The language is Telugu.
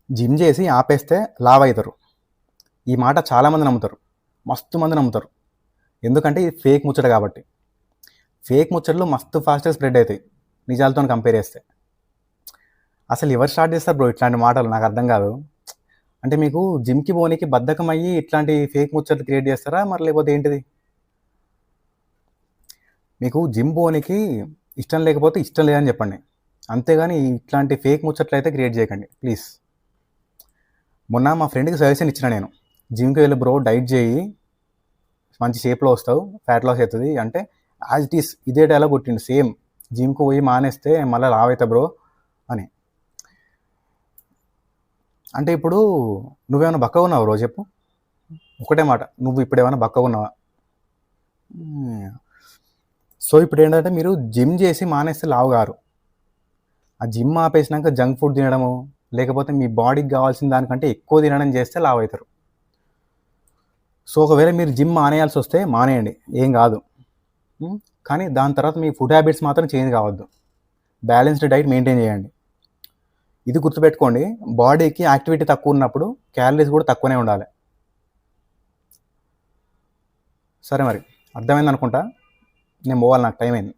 జిమ్ చేసి ఆపేస్తే లావ్ అవుతారు. ఈ మాట చాలామంది నమ్ముతారు. మస్తు మంది నమ్ముతారు. ఎందుకంటే ఇది ఫేక్ ముచ్చట కాబట్టి. ఫేక్ ముచ్చట్లు మస్తు ఫాస్ట్‌గా స్ప్రెడ్ అవుతాయి నిజాలతోని కంపేర్ చేస్తే. అసలు ఎవరు స్టార్ట్ చేస్తారు బ్రో ఇట్లాంటి మాటలు? నాకు అర్థం కాదు. అంటే మీకు జిమ్‌కి పోనీకి బద్ధకం అయ్యి ఇట్లాంటి ఫేక్ ముచ్చట్లు క్రియేట్ చేస్తారా? మరి లేకపోతే ఏంటిది? మీకు జిమ్ పోనీకి ఇష్టం లేకపోతే ఇష్టం లేదని చెప్పండి. అంతేగాని ఇట్లాంటి ఫేక్ ముచ్చట్లు అయితే క్రియేట్ చేయకండి ప్లీజ్. మొన్న మా ఫ్రెండ్‌కి సజెషన్ ఇచ్చిన నేను. జిమ్‌కి వెళ్ళు బ్రో, డైట్ చేయి, మంచి షేప్‌లో వస్తావు, ఫ్యాట్ లాస్ అవుతుంది అంటే యాజ్ ఇట్ ఈస్ ఇదే డైలాగ్ కొట్టిండు సేమ్. జిమ్‌కి పోయి మానేస్తే మళ్ళీ లావు అవుతా బ్రో అని. అంటే ఇప్పుడు నువ్వేమైనా బక్కగా ఉన్నావా బ్రో చెప్పు? ఒకటే మాట, నువ్వు ఇప్పుడు ఏమైనా బక్కగా ఉన్నావా? సో ఇప్పుడు ఏంటంటే మీరు జిమ్ చేసి మానేస్తే లావు గారు. ఆ జిమ్ ఆపేసినాక జంక్ ఫుడ్ తినడము, లేకపోతే మీ బాడీకి కావాల్సిన దానికంటే ఎక్కువ తినడం చేస్తే లావు అవుతారు. సో ఒకవేళ మీరు జిమ్ మానేయాల్సి వస్తే మానేయండి, ఏం కాదు. కానీ దాని తర్వాత మీ ఫుడ్ హ్యాబిట్స్ మాత్రం చేంజ్ కావద్దు. బ్యాలెన్స్డ్ డైట్ మెయింటైన్ చేయండి. ఇది గుర్తుపెట్టుకోండి, బాడీకి యాక్టివిటీ తక్కువ ఉన్నప్పుడు క్యాలరీస్ కూడా తక్కువనే ఉండాలి. సరే మరి అర్థమైంది అనుకుంటా. నేను పోవాలి, నాకు టైం అయింది.